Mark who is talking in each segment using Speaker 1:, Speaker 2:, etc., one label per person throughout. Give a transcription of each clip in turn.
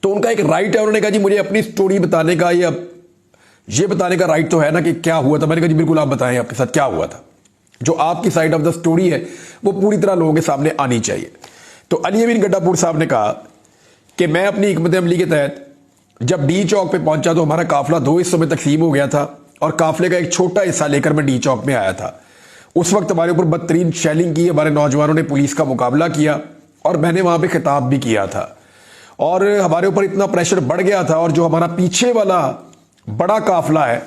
Speaker 1: तो उनका एक राइट है, उन्होंने कहा जी मुझे अपनी स्टोरी बताने का या ये बताने का राइट तो है ना कि क्या हुआ था। मैंने कहा जी बिल्कुल आप बताएं आपके साथ क्या हुआ था, जो आपकी साइड ऑफ द स्टोरी है वो पूरी तरह लोगों के सामने आनी चाहिए। तो अली अमीन गड्ढापुर साहब ने कहा कि मैं अपनी हिकमत अमली के तहत जब डी चौक पे पहुंचा तो हमारा काफिला दो हिस्सों में तकसीम हो गया था और काफिले का एक छोटा हिस्सा लेकर मैं डी चौक में आया था। उस वक्त हमारे ऊपर बदतरीन शेलिंग की, हमारे नौजवानों ने पुलिस का मुकाबला किया और मैंने वहां पे खिताब भी किया था और हमारे ऊपर इतना प्रेशर बढ़ गया था और जो हमारा पीछे वाला बड़ा काफिला है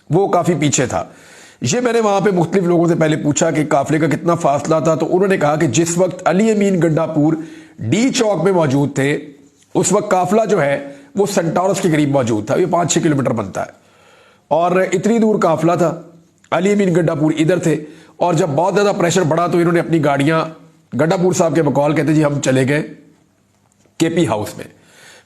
Speaker 1: वो काफी पीछे था। ये मैंने वहां पे मुख्तलिफ लोगों से पहले पूछा कि काफिले का कितना फासला था, तो उन्होंने कहा कि जिस वक्त अली अमीन गड्ढापुर डी चौक में मौजूद थे उस वक्त काफिला जो है वो सेंटोरस के करीब मौजूद था। ये 5-6 किलोमीटर बनता है और इतनी दूर काफिला था। अली अमीन गड्ढापुर इधर थे और जब बहुत ज्यादा प्रेशर बढ़ा तो इन्होंने अपनी गाड़ियां गड्ढापुर साहब के बकौल कहते जी हम चले गए केपी हाउस में,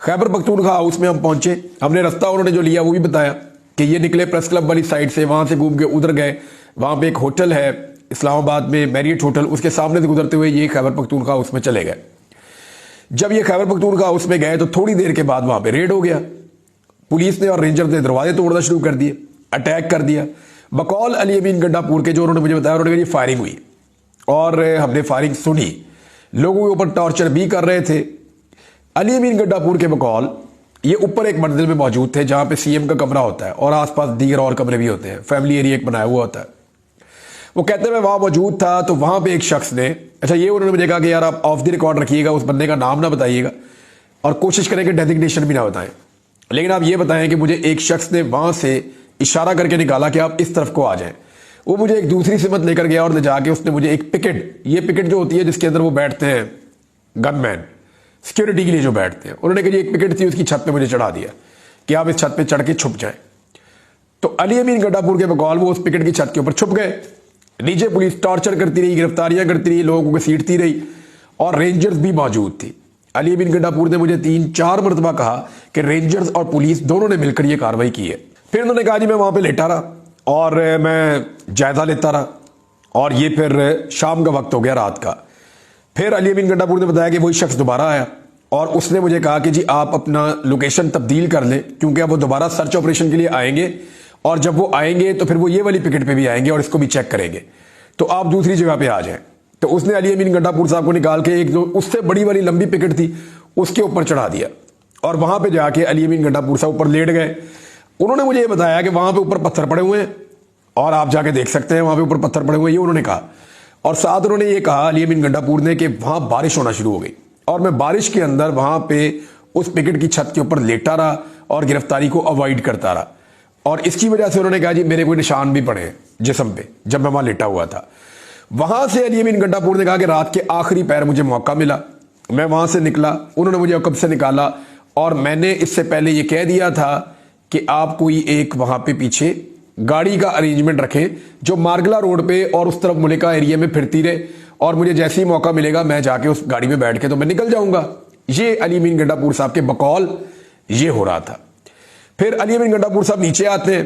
Speaker 1: खैबर पख्तूनख्वा हाउस में हम पहुंचे। हमने रास्ता उन्होंने जो लिया वो भी बताया कि ये निकले प्रेस क्लब वाली साइड से, वहां से घूम के उधर गए, वहां पे एक होटल है इस्लामाबाद में मैरियट होटल, उसके सामने से गुजरते हुए ये खैबर पख्तूनख्वा हाउस में चले गए। जब ये खैबर पख्तूनख्वा हाउस में गए तो थोड़ी देर के बाद वहां पे रेड हो गया। पुलिस ने और रेंजर ने दरवाजे तोड़ना शुरू कर दिए, अटैक कर दिया। बकौल अली अमीन गड्ढापुर के जो उन्होंने मुझे बताया, उन्होंने कहा फायरिंग हुई और हमने फायरिंग सुनी, लोगों के ऊपर टॉर्चर भी कर रहे थे। अली अमीन गड्ढापुर के बकौल ये ऊपर एक मंजिल में मौजूद थे जहां पे सीएम का कमरा होता है और आसपास दीगर और कमरे भी होते हैं, फैमिली एरिया एक बनाया हुआ होता है। वो कहते हैं मैं वहां मौजूद था तो वहां पे एक शख्स ने, अच्छा ये उन्होंने मुझे कहा कि यार आप ऑफ द रिकॉर्ड रखिएगा, उस बंदे का नाम ना बताइएगा और कोशिश करें कि डेजिग्नेशन भी ना बताएं, लेकिन आप ये बताएं कि मुझे एक शख्स ने वहां से इशारा करके निकाला कि आप इस तरफ को आ जाएं। वो मुझे एक दूसरी सिमत लेकर गया और ले जाके उसने मुझे एक पिकेट, ये पिकेट जो होती है जिसके अंदर वो बैठते हैं गनमैन सिक्योरिटी के लिए जो बैठते हैं, उन्होंने कहा एक पिकेट थी उसकी छत पे मुझे चढ़ा दिया कि आप इस छत पे चढ़ के छुप जाएं। तो अली अमीन गड्ढापुर के बकौल वो उस पिकेट की छत के ऊपर छुप गए। नीचे पुलिस टॉर्चर करती रही, गिरफ्तारियां करती रही, लोगों को सीटती रही और रेंजर्स भी मौजूद थी। अली अमीन गड्ढापुर ने मुझे 3-4 मरतबा कहा कि रेंजर्स और पुलिस दोनों ने मिलकर यह कार्रवाई की है। फिर उन्होंने कहा जी मैं वहां पे लेटा रहा और मैं जायजा लेता रहा और ये फिर शाम का वक्त हो गया, रात का। फिर अली अमीन गड्ढापुर ने बताया कि वही शख्स दोबारा आया और उसने मुझे कहा कि जी आप अपना लोकेशन तब्दील कर लें क्योंकि अब वो दोबारा सर्च ऑपरेशन के लिए आएंगे और जब वो आएंगे तो फिर वो ये वाली पिकेट पे भी आएंगे और इसको भी चेक करेंगे, तो आप दूसरी जगह पे आ जाएं। तो उसने अली अमीन गड्ढापुर साहब को निकाल के एक जो उससे बड़ी वाली लंबी पिकेट थी उसके ऊपर चढ़ा दिया और वहां पे जाके अली अमीन गड्ढापुर साहब ऊपर लेट गए। उन्होंने मुझे ये बताया कि वहां पे ऊपर पत्थर पड़े हुए हैं और आप जाके देख सकते हैं वहां पे ऊपर पत्थर पड़े हुए हैं, ये उन्होंने कहा। और साथ उन्होंने ये कहा अली अमीन गड्ढापुर ने कि वहां बारिश होना शुरू हो गई और मैं बारिश के अंदर वहां पे उस पिकेट की छत के ऊपर लेटा रहा और गिरफ्तारी को अवॉइड करता रहा और इसकी वजह से उन्होंने कहा जी मेरे कोई निशान भी पड़े जिस्म पे जब मैं वहां लेटा हुआ था। वहां से अली अमीन गड्ढापुर ने कहा कि रात के आखिरी पैर मुझे मौका मिला, मैं वहां से निकला, उन्होंने मुझे अकब से निकाला और मैंने इससे पहले ये कह दिया था कि आप कोई एक वहां पे पीछे गाड़ी का अरेंजमेंट रखें जो मार्गला रोड पे और उस तरफ मुलिका एरिया में फिरती रहे और मुझे जैसे ही मौका मिलेगा मैं जाके उस गाड़ी में बैठ के तो मैं निकल जाऊंगा। ये अली अमीन गड्ढापुर साहब के बकौल ये हो रहा था। फिर अली अमीन गड्ढापुर साहब नीचे आते हैं।